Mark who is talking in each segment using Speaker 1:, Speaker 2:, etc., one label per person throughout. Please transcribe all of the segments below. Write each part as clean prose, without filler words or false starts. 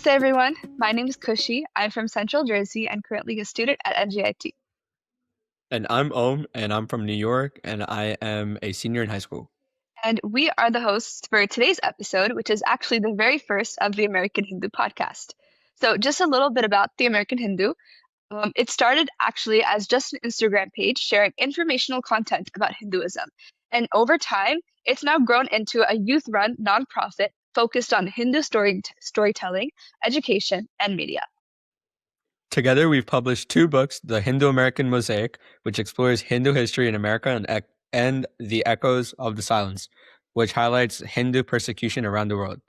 Speaker 1: Namaste, everyone. My name is Kushi. I'm from Central Jersey and currently a student at NJIT.
Speaker 2: And I'm Om, and I'm from New York, and I am a senior in high school.
Speaker 1: And we are the hosts for today's episode, which is actually the very first of the American Hindu podcast. So, just a little bit about the American Hindu. It started actually as just an Instagram page sharing informational content about Hinduism. And over time, it's now grown into a youth run nonprofit focused on Hindu storytelling, education, and media.
Speaker 2: Together, we've published two books, The Hindu American Mosaic, which explores Hindu history in America, and The Echoes of the Silence, which highlights Hindu persecution around the world.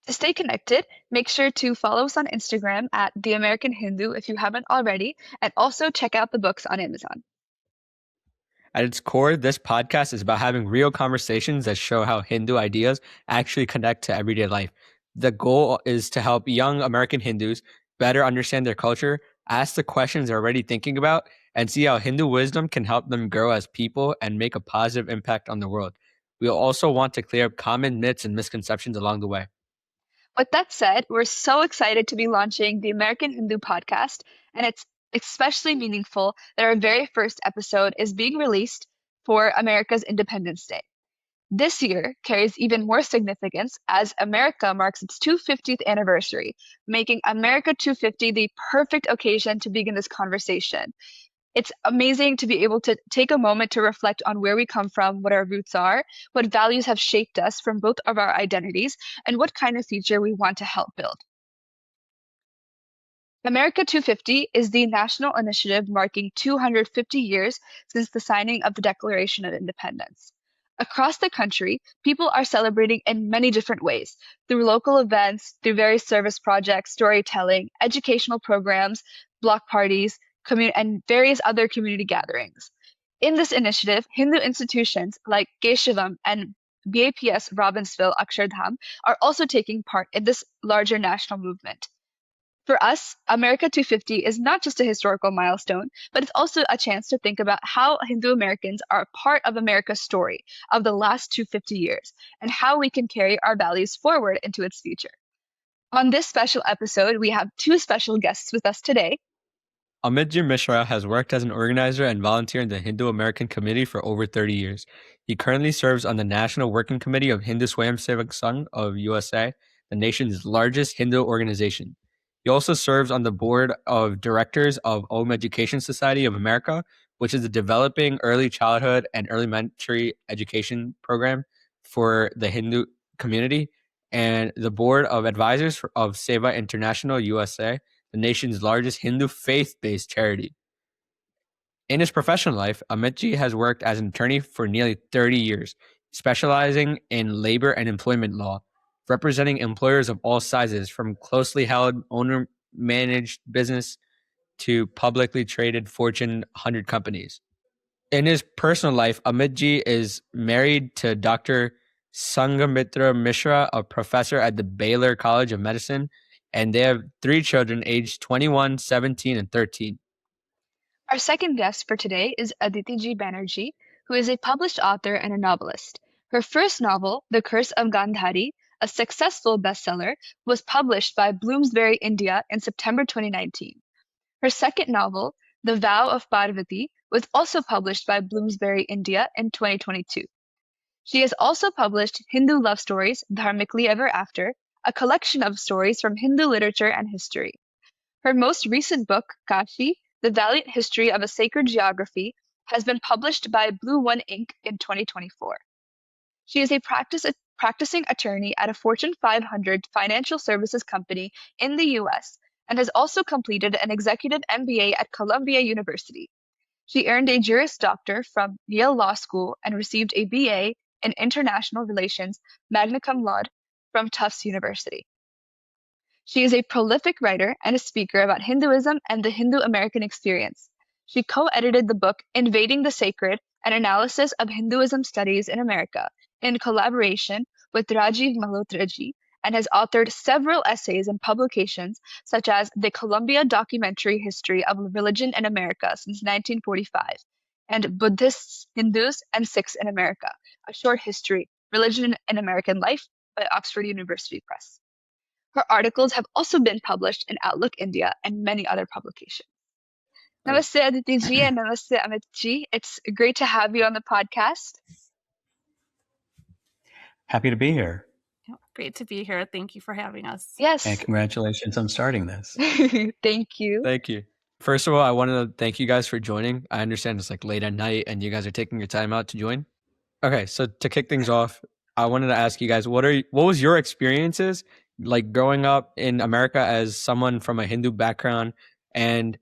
Speaker 1: To stay connected, make sure to follow us on Instagram at The American Hindu if you haven't already, and also check out the books on Amazon.
Speaker 2: At its core, this podcast is about having real conversations that show how Hindu ideas actually connect to everyday life. The goal is to help young American Hindus better understand their culture, ask the questions they're already thinking about, and see how Hindu wisdom can help them grow as people and make a positive impact on the world. We'll also want to clear up common myths and misconceptions along the way.
Speaker 1: With that said, we're so excited to be launching the American Hindu podcast, and it's especially meaningful that our very first episode is being released for America's Independence Day. This year carries even more significance as America marks its 250th anniversary, making America 250 the perfect occasion to begin this conversation. It's amazing to be able to take a moment to reflect on where we come from, what our roots are, what values have shaped us from both of our identities, and what kind of future we want to help build. America 250 is the national initiative marking 250 years since the signing of the Declaration of Independence. Across the country, people are celebrating in many different ways through local events, through various service projects, storytelling, educational programs, block parties, and various other community gatherings. In this initiative, Hindu institutions like Keshavam and BAPS Robbinsville Akshardham are also taking part in this larger national movement. For us, America 250 is not just a historical milestone, but it's also a chance to think about how Hindu Americans are a part of America's story of the last 250 years and how we can carry our values forward into its future. On this special episode, we have two special guests with us today.
Speaker 2: Amitji Mishra has worked as an organizer and volunteer in the Hindu American Committee for over 30 years. He currently serves on the National Working Committee of Hindu Swayamsevak Sangh of USA, the nation's largest Hindu organization. He also serves on the board of directors of Om Education Society of America, which is a developing early childhood and elementary education program for the Hindu community, and the board of advisors of Seva International USA, the nation's largest Hindu faith-based charity. In his professional life, Amitji has worked as an attorney for nearly 30 years, specializing in labor and employment law, representing employers of all sizes, from closely held owner-managed business to publicly traded Fortune 100 companies. In his personal life, Amitji is married to Dr. Sanghamitra Mishra, a professor at the Baylor College of Medicine, and they have three children aged 21, 17, and 13.
Speaker 1: Our second guest for today is Aditi G. Banerjee, who is a published author and a novelist. Her first novel, The Curse of Gandhari, a successful bestseller, was published by Bloomsbury India in September 2019. Her second novel, The Vow of Parvati, was also published by Bloomsbury India in 2022. She has also published Hindu love stories, Dharmically Ever After, a collection of stories from Hindu literature and history. Her most recent book, Kashi, The Valiant History of a Sacred Geography, has been published by Blue One Inc. in 2024. She is a practicing attorney at a Fortune 500 financial services company in the US and has also completed an executive MBA at Columbia University. She earned a Juris Doctor from Yale Law School and received a BA in International Relations magna cum laude from Tufts University. She is a prolific writer and a speaker about Hinduism and the Hindu American experience. She co-edited the book Invading the Sacred, an analysis of Hinduism studies in America, in collaboration with Rajiv Malhotraji, and has authored several essays and publications, such as The Columbia Documentary History of Religion in America since 1945, and Buddhists, Hindus, and Sikhs in America, A Short History, Religion in American Life by Oxford University Press. Her articles have also been published in Outlook India and many other publications. Namaste Aditi ji and Namaste Amit ji. It's great to have you on the podcast.
Speaker 3: Happy to be here.
Speaker 4: Great to be here. Thank you for having us.
Speaker 1: Yes.
Speaker 3: And congratulations on starting this.
Speaker 1: Thank you.
Speaker 2: Thank you. First of all, I wanted to thank you guys for joining. I understand it's like late at night and you guys are taking your time out to join. Okay, so to kick things off, I wanted to ask you guys, what was your experiences like growing up in America as someone from a Hindu background? And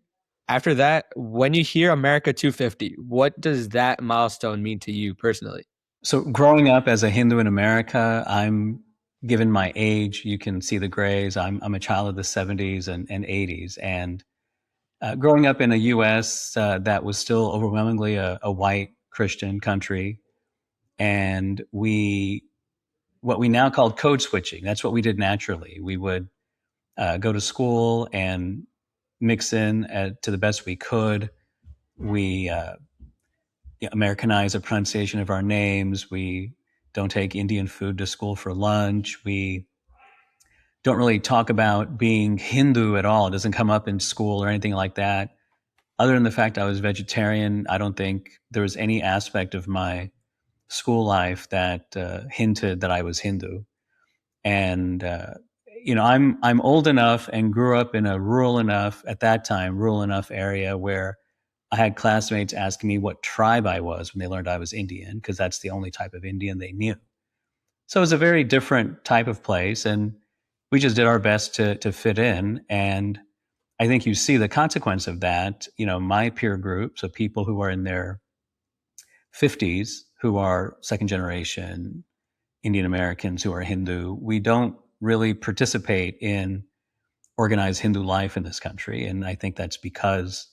Speaker 2: after that, when you hear America 250, what does that milestone mean to you personally?
Speaker 3: So growing up as a Hindu in America, I'm given my age, you can see the grays. I'm a child of the 70s and 80s. And growing up in a U.S. That was still overwhelmingly a white Christian country, and what we now call code switching. That's what we did naturally. We would go to school and mix in to the best we could. We Americanize the pronunciation of our names. We don't take Indian food to school for lunch. We don't really talk about being Hindu at all. It doesn't come up in school or anything like that. Other than the fact I was vegetarian, I don't think there was any aspect of my school life that hinted that I was Hindu. And I'm old enough and grew up in a rural enough area where I had classmates asking me what tribe I was when they learned I was Indian, because that's the only type of Indian they knew. So it was a very different type of place, and we just did our best to fit in. And I think you see the consequence of that. My peer group, so people who are in their 50s, who are second generation Indian Americans who are Hindu, we don't really participate in organized Hindu life in this country. And I think that's because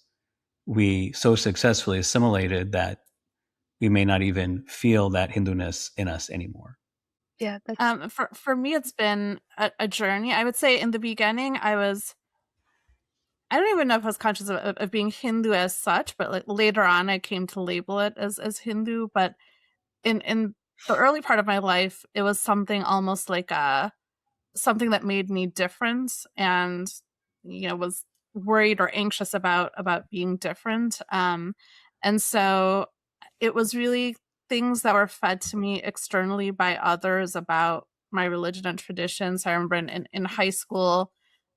Speaker 3: we so successfully assimilated that we may not even feel that Hinduness in us anymore.
Speaker 1: Yeah.
Speaker 4: For me, it's been a journey. I would say in the beginning, I don't even know if I was conscious of being Hindu as such, but like later on, I came to label it as Hindu. But in the early part of my life, it was something almost like something that made me different, and was worried or anxious about being different. And so it was really things that were fed to me externally by others about my religion and traditions. I remember in high school,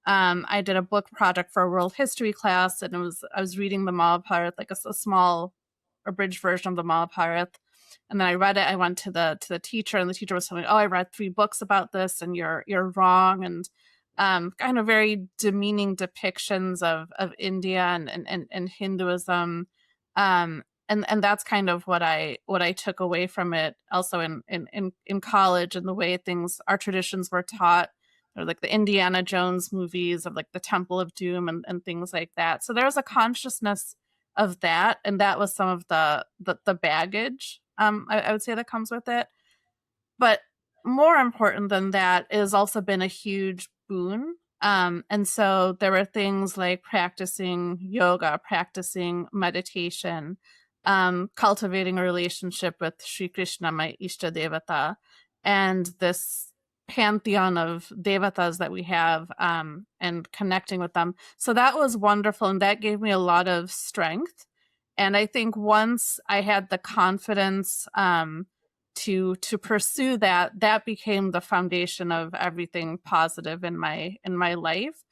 Speaker 4: I did a book project for a world history class, and I was reading the Mahabharata, like a small abridged version of the Mahabharata. And then I read it. I went to the teacher, and the teacher was telling me, "Oh, I read 3 books about this, and you're wrong." And kind of very demeaning depictions of India and Hinduism. And that's kind of what I took away from it. Also in college, and the way our traditions were taught, or like the Indiana Jones movies of like the Temple of Doom and things like that. So there was a consciousness of that, and that was some of the baggage I would say that comes with it. But more important than that, it has also been a huge boon. And so there were things like practicing yoga, practicing meditation, cultivating a relationship with Sri Krishna, my Ishta Devata, and this pantheon of devatas that we have, and connecting with them. So that was wonderful, and that gave me a lot of strength. And I think once I had the confidence to pursue that became the foundation of everything positive in my life.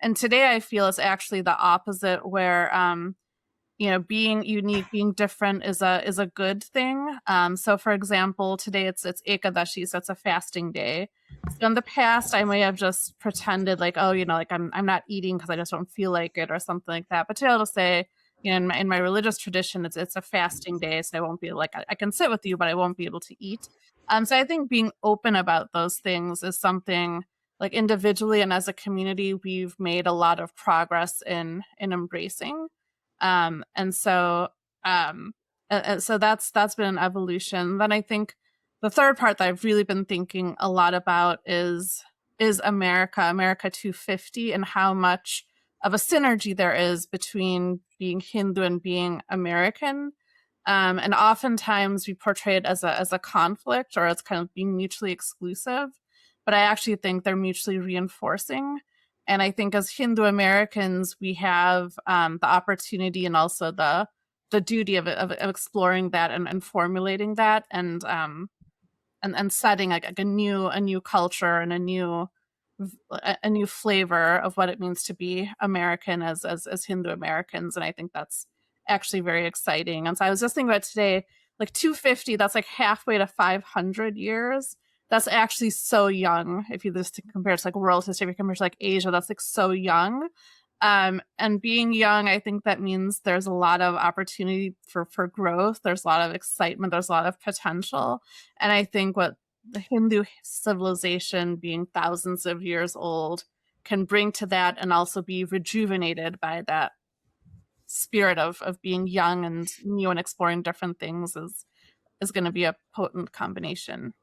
Speaker 4: And today I feel it's actually the opposite, where being unique, being different is a good thing. So for example, today it's Ekadashi, so it's a fasting day. So in the past, I may have just pretended like, oh, like I'm not eating because I just don't feel like it or something like that. But today I'll just say, in my religious tradition, it's a fasting day, so I won't be like, I can sit with you, but I won't be able to eat. So I think being open about those things is something, like individually and as a community, we've made a lot of progress in embracing. And so that's been an evolution. Then I think the third part that I've really been thinking a lot about is America 250, and how much of a synergy there is between being Hindu and being American. And oftentimes we portray it as a conflict, or as kind of being mutually exclusive. but I actually think they're mutually reinforcing. And I think as Hindu Americans, we have the opportunity and also the duty of exploring that and formulating that and setting like a new culture and a new flavor of what it means to be American as Hindu Americans. And I think that's actually very exciting. And so I was just thinking about today, like 250, that's like halfway to 500 years. That's actually so young. If you just compare to like world history, if you compare to like Asia, that's like so young. And being young, I think that means there's a lot of opportunity for growth. There's a lot of excitement. There's a lot of potential. And I think what the Hindu civilization, being thousands of years old, can bring to that and also be rejuvenated by that spirit of being young and new and exploring different things is going to be a potent combination.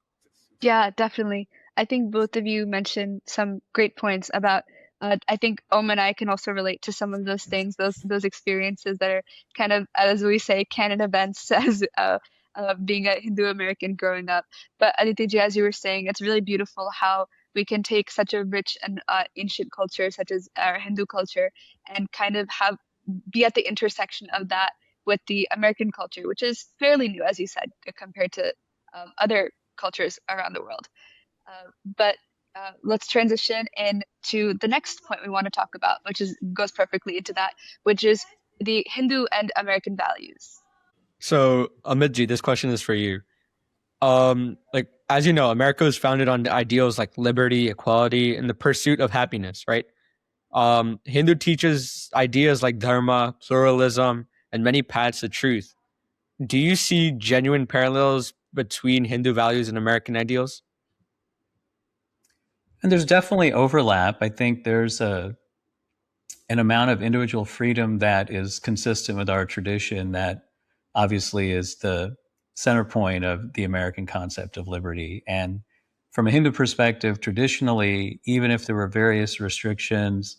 Speaker 1: Yeah, definitely. I think both of you mentioned some great points about. I think and I can also relate to some of those things, those experiences that are kind of, as we say, canon events as being a Hindu American growing up. But Aditi, as you were saying, it's really beautiful how we can take such a rich and ancient culture, such as our Hindu culture, and kind of be at the intersection of that with the American culture, which is fairly new, as you said, compared to other cultures around the world. But let's transition into the next point we want to talk about, which goes perfectly into that, which is the Hindu and American values.
Speaker 2: So, Amitji, this question is for you. Like, as you know, America was founded on ideals like liberty, equality, and the pursuit of happiness, right? Hindu teaches ideas like dharma, pluralism, and many paths to truth. Do you see genuine parallels between Hindu values and American ideals?
Speaker 3: And there's definitely overlap. I think there's an amount of individual freedom that is consistent with our tradition that obviously is the center point of the American concept of liberty. And from a Hindu perspective, traditionally, even if there were various restrictions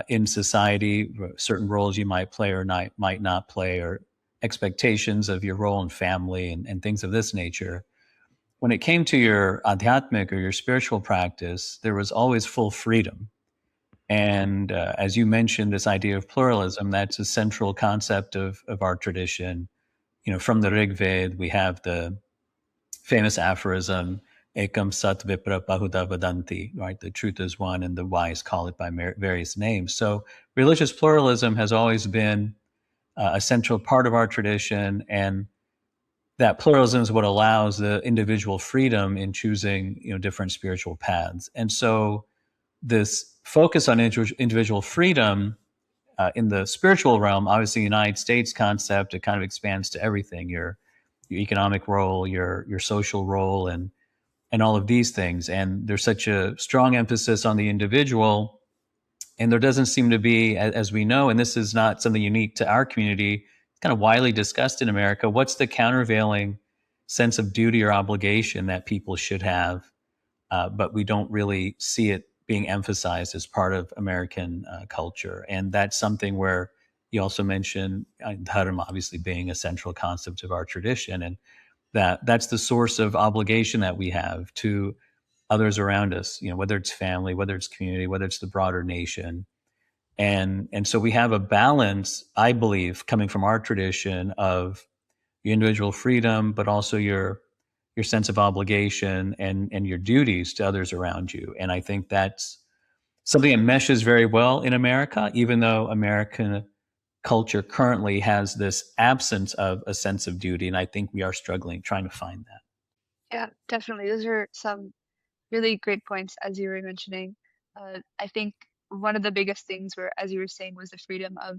Speaker 3: in society, certain roles you might play or might not play, or expectations of your role in family and things of this nature, when it came to your adhyatmic or your spiritual practice, there was always full freedom. And as you mentioned, this idea of pluralism, that's a central concept of our tradition. You know, from the Rig Veda, we have the famous aphorism, Ekam Sat Vipra Bahuda Vadanti, right? The truth is one and the wise call it by various names. So religious pluralism has always been a central part of our tradition, and that pluralism is what allows the individual freedom in choosing, different spiritual paths. And so this focus on individual freedom in the spiritual realm, obviously, the United States concept, it kind of expands to everything: your economic role, your social role, and all of these things. And there's such a strong emphasis on the individual, and there doesn't seem to be, as we know, and this is not something unique to our community, kind of widely discussed in America, what's the countervailing sense of duty or obligation that people should have, but we don't really see it being emphasized as part of American culture. And that's something where you also mentioned dharma obviously being a central concept of our tradition, and that's the source of obligation that we have to others around us, whether it's family, whether it's community, whether it's the broader nation. And so we have a balance, I believe, coming from our tradition of your individual freedom, but also your sense of obligation and your duties to others around you. And I think that's something that meshes very well in America, even though American culture currently has this absence of a sense of duty. And I think we are struggling trying to find that.
Speaker 1: Yeah, definitely. Those are some really great points, as you were mentioning. I think one of the biggest things where, as you were saying, was the freedom of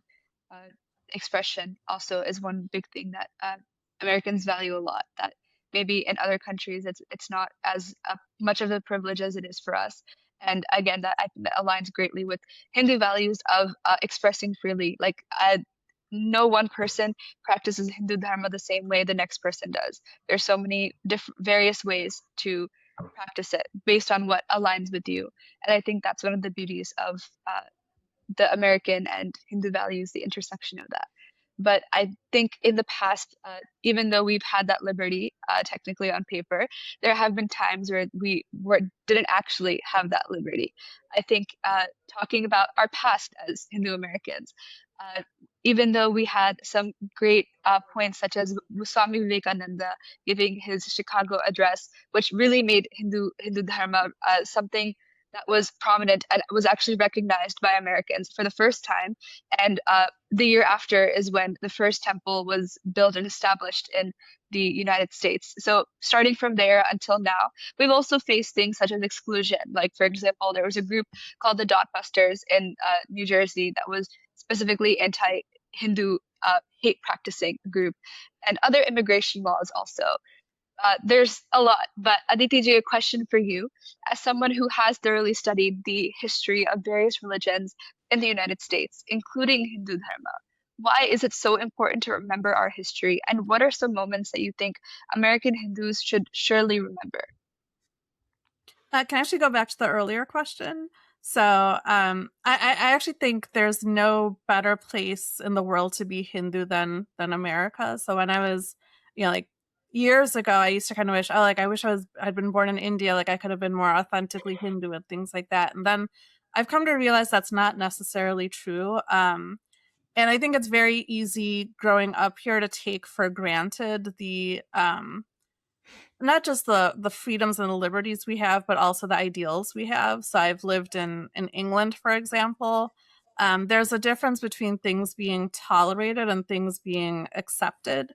Speaker 1: uh, expression also is one big thing that Americans value a lot, that maybe in other countries it's not as much of a privilege as it is for us. And again, that I think that aligns greatly with Hindu values of expressing freely. Like no one person practices Hindu dharma the same way the next person does. There's so many various ways to practice it based on what aligns with you. And I think that's one of the beauties of the American and Hindu values, the intersection of that. But I think in the past, even though we've had that liberty technically on paper, there have been times where didn't actually have that liberty. I think talking about our past as Hindu Americans, uh, even though we had some great points such as Swami Vivekananda giving his Chicago address, which really made Hindu Dharma something that was prominent and was actually recognized by Americans for the first time. And the year after is when the first temple was built and established in the United States. So starting from there until now, we've also faced things such as exclusion. Like, for example, there was a group called the Dot Busters in New Jersey that was specifically anti-Hindu hate practicing group, and other immigration laws also. There's a lot, but Aditi ji, a question for you. As someone who has thoroughly studied the history of various religions in the United States, including Hindu Dharma, why is it so important to remember our history? And what are some moments that you think American Hindus should surely remember?
Speaker 4: Can I actually go back to the earlier question? So I actually think there's no better place in the world to be Hindu than America. So when I was, like years ago, I used to kind of wish, I wish I'd been born in India, like I could have been more authentically Hindu and things like that. And then I've come to realize that's not necessarily true. And I think it's very easy growing up here to take for granted the not just the freedoms and the liberties we have, but also the ideals we have. So I've lived in England, for example. There's a difference between things being tolerated and things being accepted.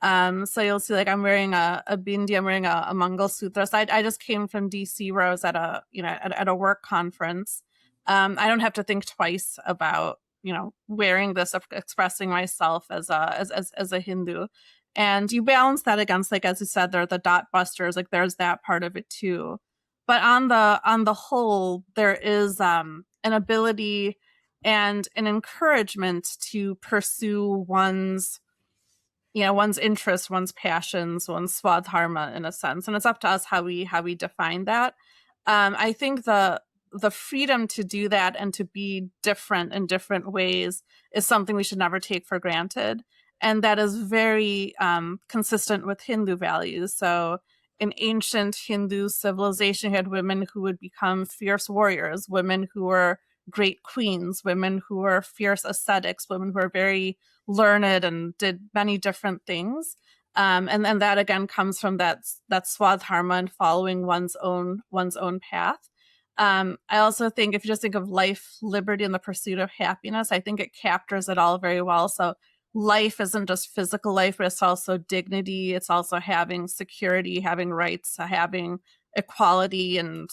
Speaker 4: So you'll see, like, I'm wearing a bindi, I'm wearing a Mangal Sutra. So I just came from DC, where I was at at a work conference. I don't have to think twice about wearing this, expressing myself as a Hindu. And you balance that against, like, as you said, there are the Dot Busters, like there's that part of it too. But on the whole, there is an ability and an encouragement to pursue one's interest, one's passions, one's swadharma, in a sense. And it's up to us how we define that. I think the freedom to do that and to be different in different ways is something we should never take for granted. And that is very consistent with Hindu values. So in ancient Hindu civilization, you had women who would become fierce warriors, women who were great queens, women who were fierce ascetics, women who were very learned and did many different things. And then that again comes from that swadharma and following one's own path. I also think, if you just think of life, liberty, and the pursuit of happiness, I think it captures it all very well. So life isn't just physical life, but it's also dignity. It's also having security, having rights, having equality and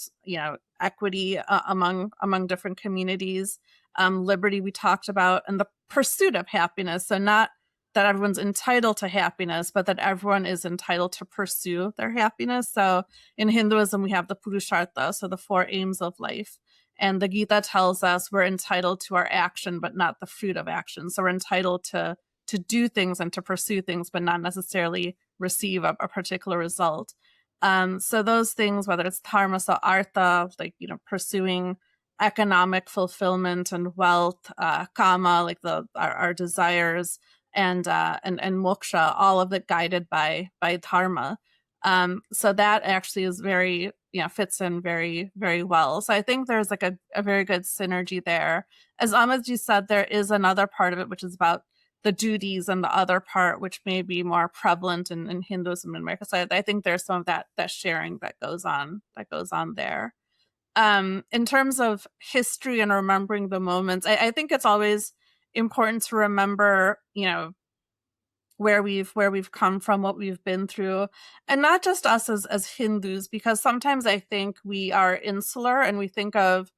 Speaker 4: equity among different communities. Liberty we talked about, and the pursuit of happiness. So not that everyone's entitled to happiness, but that everyone is entitled to pursue their happiness. So in Hinduism, we have the Purushartha, so the 4 aims of life. And the Gita tells us we're entitled to our action, but not the fruit of action. So we're entitled to do things and to pursue things, but not necessarily receive a particular result. So those things, whether it's dharma, so artha, like, pursuing economic fulfillment and wealth, kama, like our desires, and moksha, all of it guided by dharma. So that actually is very, fits in very, very well. So I think there's like a very good synergy there. As Amitji said, there is another part of it, which is about the duties, and the other part, which may be more prevalent in Hinduism in America. So I think there's some of that sharing that goes on there. In terms of history and remembering the moments, I think it's always important to remember, where we've come from, what we've been through, and not just us as Hindus, because sometimes I think we are insular and we think of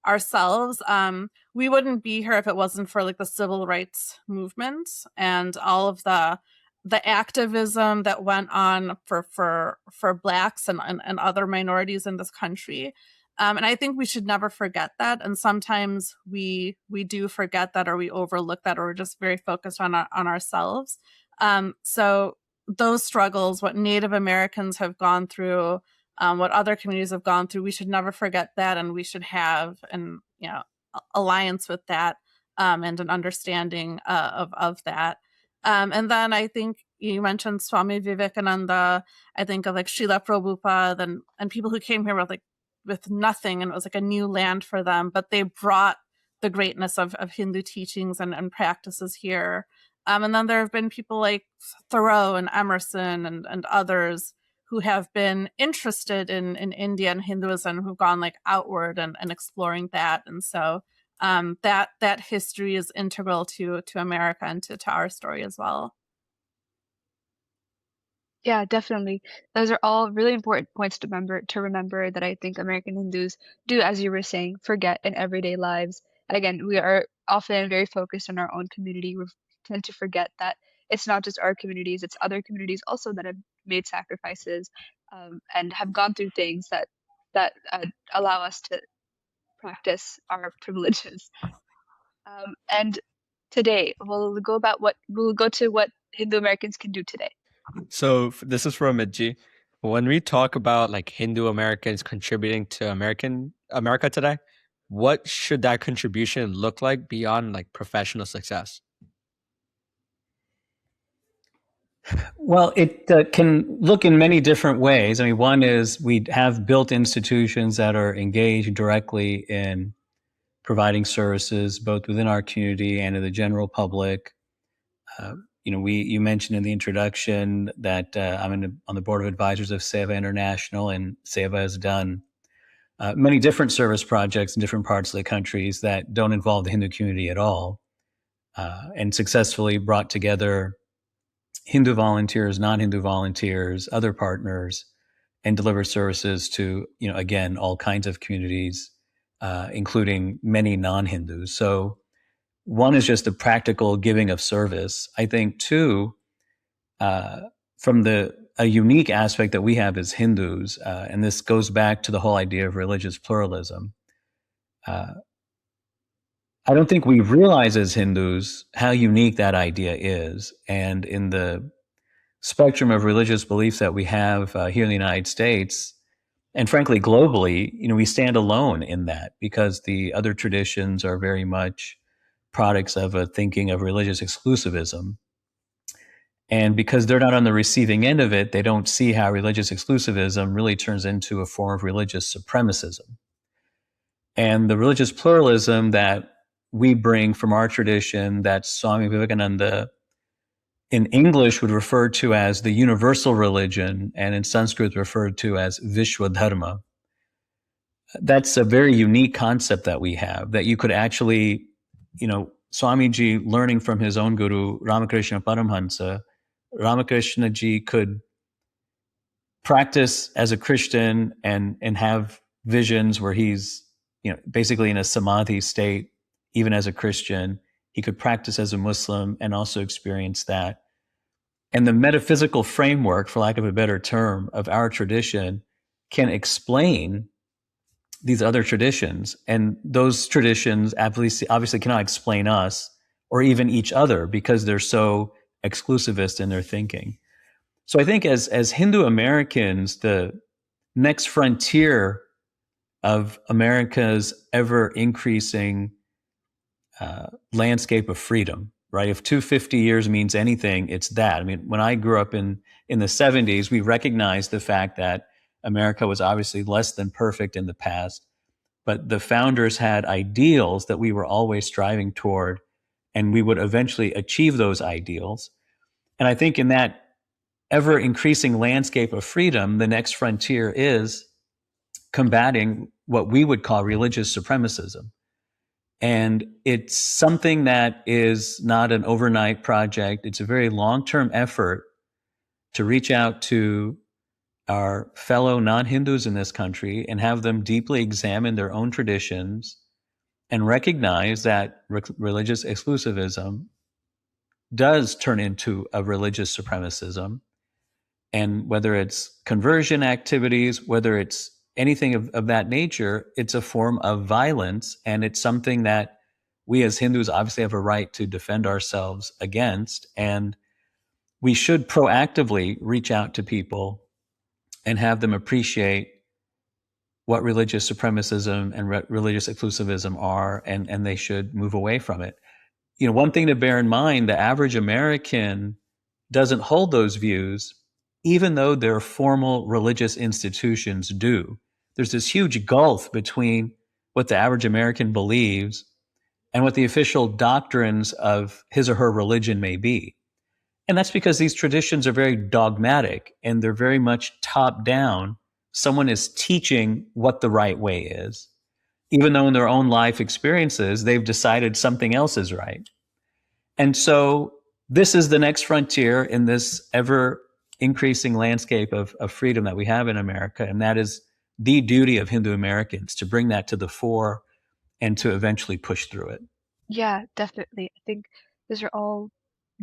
Speaker 4: ourselves. We wouldn't be here if it wasn't for, like, the civil rights movement and all of the activism that went on for Blacks and other minorities in this country. And I think we should never forget that. And sometimes we do forget that, or we overlook that, or we're just very focused on ourselves. So those struggles, what Native Americans have gone through, what other communities have gone through, we should never forget that, and we should have an alliance with that, and an understanding of that. And then I think you mentioned Swami Vivekananda. I think of like Srila Prabhupada and people who came here with nothing, and it was like a new land for them, but they brought the greatness of Hindu teachings and practices here. And then there have been people like Thoreau and Emerson and others who have been interested in India and Hinduism, who've gone like outward and exploring that. And so that history is integral to America and to our story as well.
Speaker 1: Yeah, definitely. Those are all really important points to remember that I think American Hindus do, as you were saying, forget in everyday lives. Again, we are often very focused on our own community. We tend to forget that it's not just our communities, it's other communities also that have made sacrifices and have gone through things that allow us to practice our privileges. And today, we'll go to what Hindu Americans can do today.
Speaker 2: So this is from Midji. When we talk about like Hindu Americans contributing to America today, what should that contribution look like beyond like professional success?
Speaker 3: Well, it can look in many different ways. I mean, one is we have built institutions that are engaged directly in providing services both within our community and to the general public. You mentioned in the introduction that I'm on the board of advisors of Seva International, and Seva has done many different service projects in different parts of the countries that don't involve the Hindu community at all, and successfully brought together Hindu volunteers, non-Hindu volunteers, other partners, and deliver services to, again, all kinds of communities, including many non-Hindus. So one is just the practical giving of service. I think two, from a unique aspect that we have as Hindus, and this goes back to the whole idea of religious pluralism. I don't think we realize as Hindus how unique that idea is. And in the spectrum of religious beliefs that we have here in the United States, and frankly, globally, we stand alone in that, because the other traditions are very much products of a thinking of religious exclusivism. And because they're not on the receiving end of it, they don't see how religious exclusivism really turns into a form of religious supremacism. And the religious pluralism that we bring from our tradition, that Swami Vivekananda in English would refer to as the universal religion, and in Sanskrit referred to as Vishwadharma. That's a very unique concept that we have, that you could actually, Swamiji, learning from his own guru, Ramakrishna Paramhansa, Ramakrishna ji could practice as a Christian and have visions where he's, basically in a samadhi state, even as a Christian. He could practice as a Muslim and also experience that. And the metaphysical framework, for lack of a better term, of our tradition can explain these other traditions. And those traditions obviously cannot explain us or even each other, because they're so exclusivist in their thinking. So I think as Hindu Americans, the next frontier of America's ever increasing landscape of freedom, right? If 250 years means anything, it's that. I mean, when I grew up in the 70s, we recognized the fact that America was obviously less than perfect in the past, but the founders had ideals that we were always striving toward, and we would eventually achieve those ideals. And I think in that ever increasing landscape of freedom, the next frontier is combating what we would call religious supremacism. And it's something that is not an overnight project. It's a very long-term effort to reach out to our fellow non-Hindus in this country and have them deeply examine their own traditions and recognize that religious exclusivism does turn into a religious supremacism. And whether it's conversion activities, whether it's anything of that nature, it's a form of violence. And it's something that we as Hindus obviously have a right to defend ourselves against. And we should proactively reach out to people and have them appreciate what religious supremacism and religious exclusivism are, and they should move away from it. one thing to bear in mind, the average American doesn't hold those views, even though their formal religious institutions do. There's this huge gulf between what the average American believes and what the official doctrines of his or her religion may be. And that's because these traditions are very dogmatic and they're very much top down. Someone is teaching what the right way is, even though in their own life experiences, they've decided something else is right. And so this is the next frontier in this ever increasing landscape of freedom that we have in America. And that is the duty of Hindu Americans to bring that to the fore and to eventually push through it.
Speaker 1: Yeah, definitely. I think those are all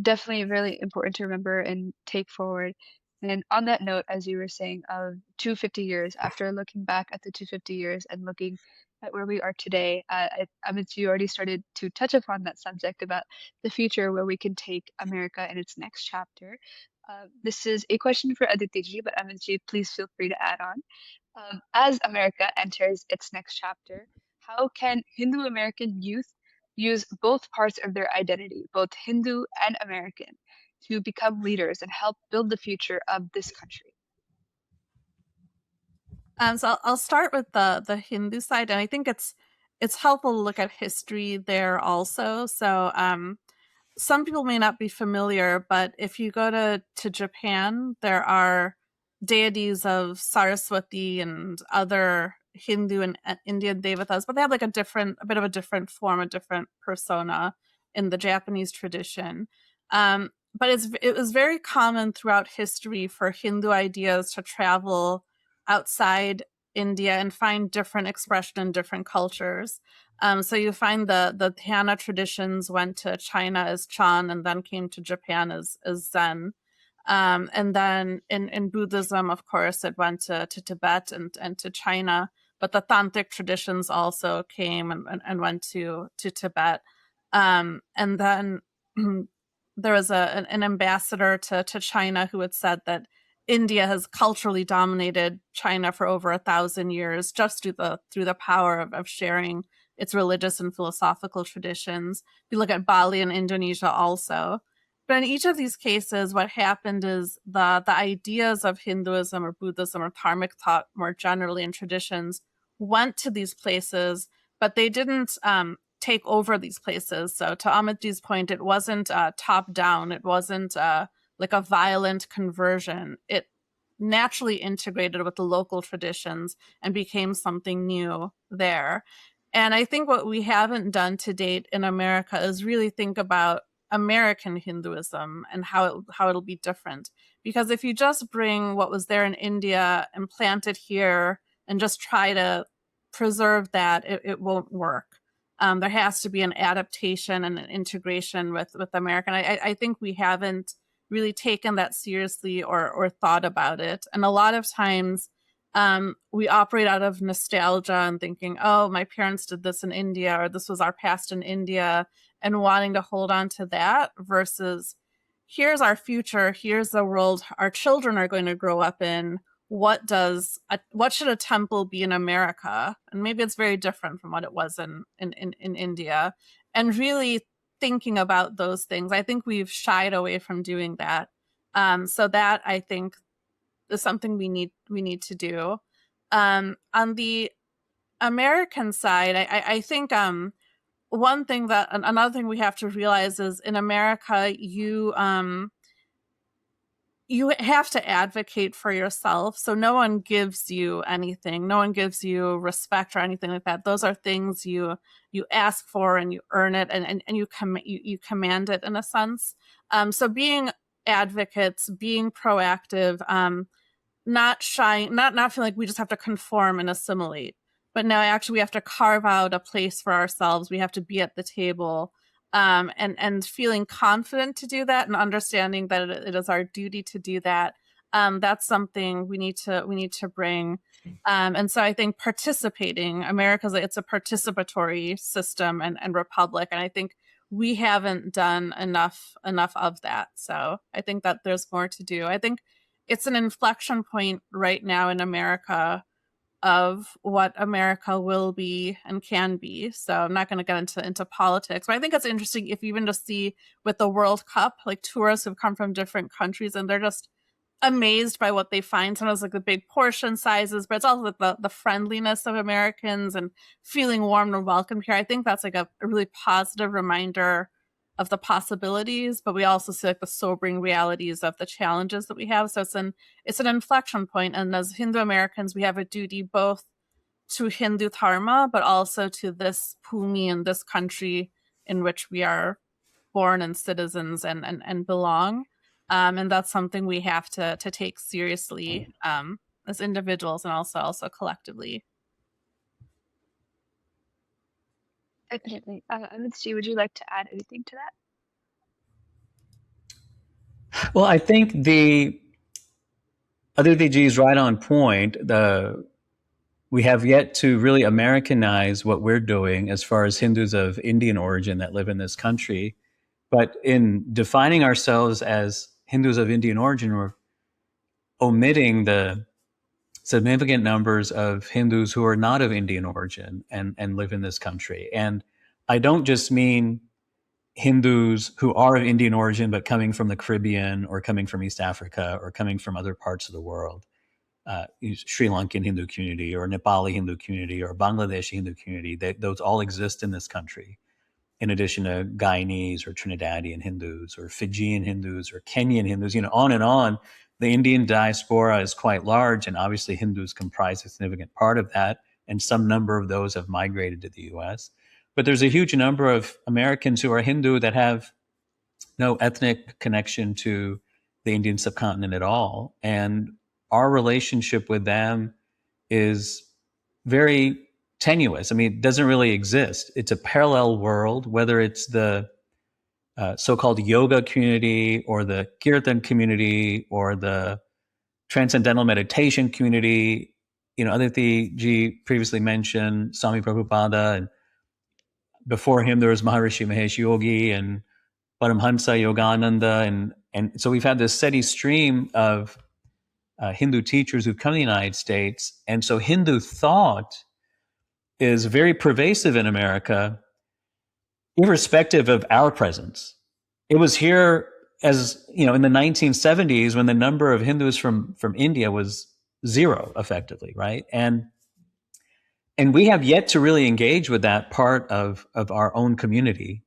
Speaker 1: definitely really important to remember and take forward. And on that note, as you were saying, of 250 years, after looking back at the 250 years and looking at where we are today, I mean, you already started to touch upon that subject about the future where we can take America in its next chapter. This is a question for Aditiji, but Amitji, please feel free to add on. As America enters its next chapter, how can Hindu American youth use both parts of their identity, both Hindu and American, to become leaders and help build the future of this country?
Speaker 4: So I'll start with the Hindu side, and I think it's helpful to look at history there also. So some people may not be familiar, but if you go to Japan, there are deities of Saraswati and other Hindu and Indian devatas, but they have like a bit of a different form, a different persona in the Japanese tradition. But it was very common throughout history for Hindu ideas to travel outside India and find different expression in different cultures. So you find the Dhyana traditions went to China as Chan and then came to Japan as Zen. And then in Buddhism, of course, it went to Tibet and to China. But the Tantric traditions also came and went to Tibet. And then there was an ambassador to China who had said that India has culturally dominated China for over 1,000 years, just through the power of sharing its religious and philosophical traditions. If you look at Bali and Indonesia also. But in each of these cases, what happened is the ideas of Hinduism or Buddhism or Dharmic thought more generally and traditions went to these places, but they didn't take over these places. So to Amitji's point, it wasn't top down. It wasn't like a violent conversion. It naturally integrated with the local traditions and became something new there. And I think what we haven't done to date in America is really think about American Hinduism and how it'll be different. Because if you just bring what was there in India and plant it here and just try to preserve that, it won't work. There has to be an adaptation and an integration with American. I think we haven't really taken that seriously or thought about it. And a lot of times we operate out of nostalgia and thinking, oh, my parents did this in India, or this was our past in India, and wanting to hold on to that versus here's our future, here's the world our children are going to grow up in. What should a temple be in America? And maybe it's very different from what it was in India. And really thinking about those things. I think we've shied away from doing that. So that I think is something we need to do. On the American side, I think another thing we have to realize is in America, you have to advocate for yourself. So no one gives you anything. No one gives you respect or anything like that. Those are things you ask for and you earn it and you command it in a sense. So being advocates, being proactive, not shying, not feeling like we just have to conform and assimilate. But now actually we have to carve out a place for ourselves. We have to be at the table. And feeling confident to do that and understanding that it is our duty to do that. That's something we need to bring. And so I think participating, it's a participatory system and republic. And I think we haven't done enough of that. So I think that there's more to do. I think it's an inflection point right now in America of what America will be and can be. So I'm not going to get into politics, but I think it's interesting if you even just see with the World Cup, like tourists who've come from different countries and they're just amazed by what they find. Sometimes like the big portion sizes, but it's also like the friendliness of Americans and feeling warm and welcome here. I think that's like a really positive reminder of the possibilities, but we also see like the sobering realities of the challenges that we have. So it's an inflection point, and as Hindu Americans, we have a duty both to Hindu dharma, but also to this bhumi and this country in which we are born and citizens and belong. And that's something we have to take seriously as individuals and also collectively.
Speaker 1: Definitely. Amitji, would you like to add anything to that?
Speaker 3: Well, I think the Aditi is right on point. We have yet to really Americanize what we're doing as far as Hindus of Indian origin that live in this country. But in defining ourselves as Hindus of Indian origin, we're omitting the significant numbers of Hindus who are not of Indian origin and live in this country. And I don't just mean Hindus who are of Indian origin, but coming from the Caribbean or coming from East Africa or coming from other parts of the world. Sri Lankan Hindu community or Nepali Hindu community or Bangladeshi Hindu community, those all exist in this country, in addition to Guyanese or Trinidadian Hindus or Fijian Hindus or Kenyan Hindus, on and on. The Indian diaspora is quite large, and obviously Hindus comprise a significant part of that, and some number of those have migrated to the U.S. But there's a huge number of Americans who are Hindu that have no ethnic connection to the Indian subcontinent at all. And our relationship with them is very tenuous. I mean, it doesn't really exist. It's a parallel world, whether it's the so-called yoga community or the kirtan community or the transcendental meditation community. Aditi Ji previously mentioned Swami Prabhupada, and before him there was Maharishi Mahesh Yogi and Paramhansa Yogananda, and so we've had this steady stream of Hindu teachers who've come to the United States, and so Hindu thought is very pervasive in America, irrespective of our presence. It was here as, in the 1970s when the number of Hindus from India was zero, effectively, right? And we have yet to really engage with that part of our own community.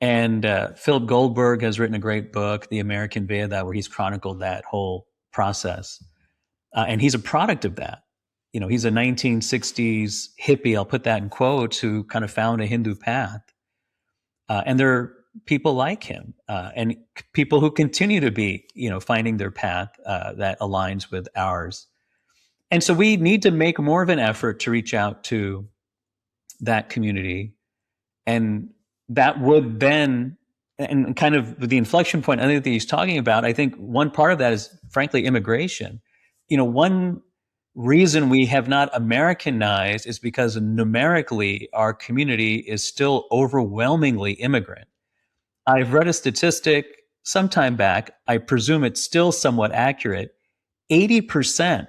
Speaker 3: And Philip Goldberg has written a great book, The American Veda, where he's chronicled that whole process. And he's a product of that. He's a 1960s hippie, I'll put that in quotes, who kind of found a Hindu path. And there are people like him and people who continue to be, finding their path that aligns with ours. And so we need to make more of an effort to reach out to that community. And that would then, and kind of the inflection point I think that he's talking about, I think one part of that is, frankly, immigration. One reason we have not Americanized is because numerically our community is still overwhelmingly immigrant. I've read a statistic some time back, I presume it's still somewhat accurate, 80%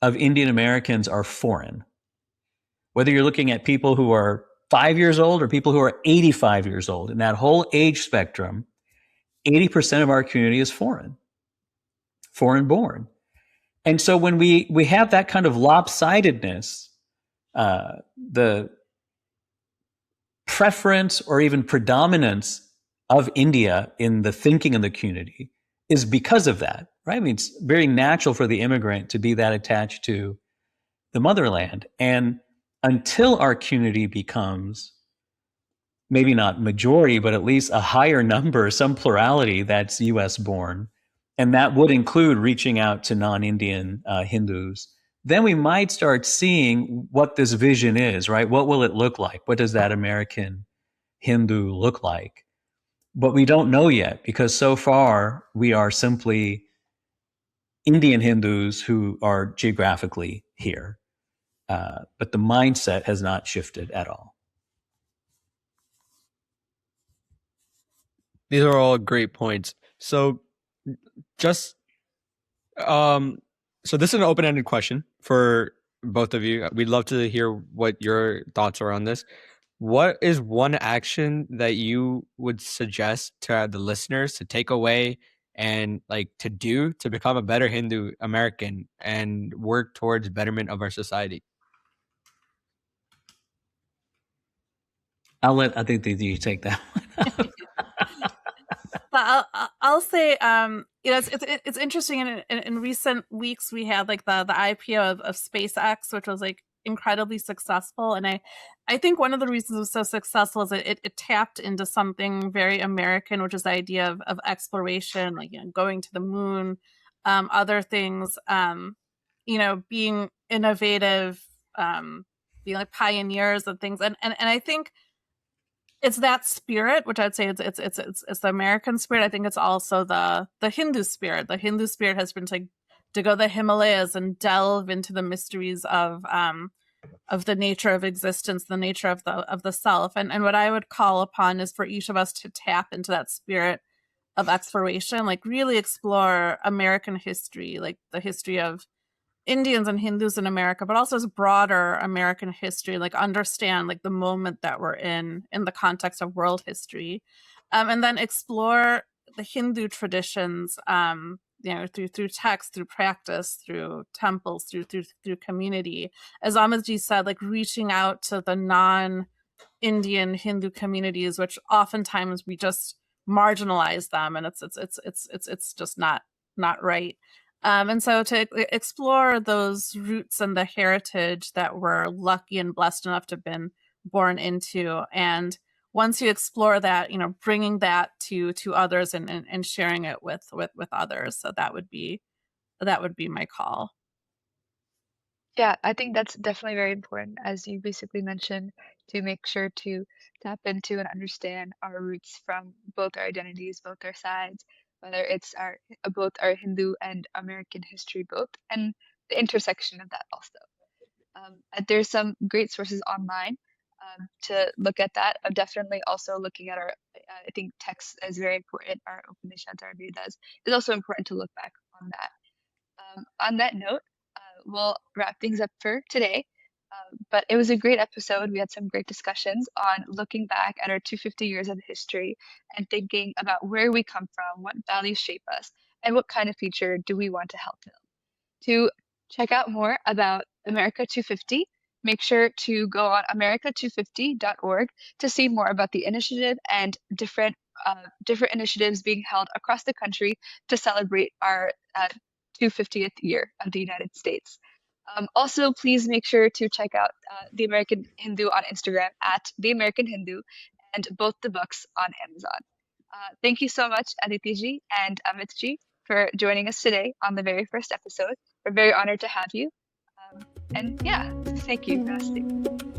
Speaker 3: of Indian Americans are foreign. Whether you're looking at people who are 5 years old or people who are 85 years old, in that whole age spectrum, 80% of our community is foreign born. And so when we have that kind of lopsidedness, the preference or even predominance of India in the thinking of the community is because of that, right? I mean, it's very natural for the immigrant to be that attached to the motherland. And until our community becomes maybe not majority, but at least a higher number, some plurality that's US born, and that would include reaching out to non-Indian Hindus, then we might start seeing what this vision is, right? What will it look like? What does that American Hindu look like? But we don't know yet, because so far we are simply Indian Hindus who are geographically here. But the mindset has not shifted at all.
Speaker 2: These are all great points. So just so this is an open-ended question for both of you. We'd love to hear what your thoughts are on this. What is one action that you would suggest to the listeners to take away and like to do to become a better Hindu American and work towards betterment of our society?
Speaker 3: I'll let Aditi take that one.
Speaker 4: But I'll say, it's interesting. In recent weeks, we had like the IPO of SpaceX, which was like incredibly successful. And I think one of the reasons it was so successful is that it tapped into something very American, which is the idea of exploration, like, going to the moon, other things, being innovative, being like pioneers and things. And I think it's that spirit, which I'd say it's the American spirit. I think it's also the Hindu spirit. The Hindu spirit has been to go to the Himalayas and delve into the mysteries of the nature of existence, the nature of the self. And what I would call upon is for each of us to tap into that spirit of exploration, like really explore American history, like the history of Indians and Hindus in America, but also as broader American history, like understand like the moment that we're in the context of world history, and then explore the Hindu traditions, through text, through practice, through temples, through community. As Amitji said, like reaching out to the non-Indian Hindu communities, which oftentimes we just marginalize them, and it's just not right. And so to explore those roots and the heritage that we're lucky and blessed enough to have been born into, and once you explore that, bringing that to others and sharing it with others. So that would be my call.
Speaker 1: Yeah, I think that's definitely very important, as you basically mentioned, to make sure to tap into and understand our roots from both our identities, both our sides, whether it's both our Hindu and American history, both, and the intersection of that also. And there's some great sources online to look at that. I'm definitely also looking at I think text is very important. Our Upanishads, our Vedas, is also important to look back on that. On that note, we'll wrap things up for today. But it was a great episode. We had some great discussions on looking back at our 250 years of history and thinking about where we come from, what values shape us, and what kind of future do we want to help build. To check out more about America 250, make sure to go on america250.org to see more about the initiative and different initiatives being held across the country to celebrate our 250th year of the United States. Also, please make sure to check out The American Hindu on Instagram at The American Hindu, and both the books on Amazon. Thank you so much, Aditiji and Amitji, for joining us today on the very first episode. We're very honored to have you. And yeah, thank you. Namaste.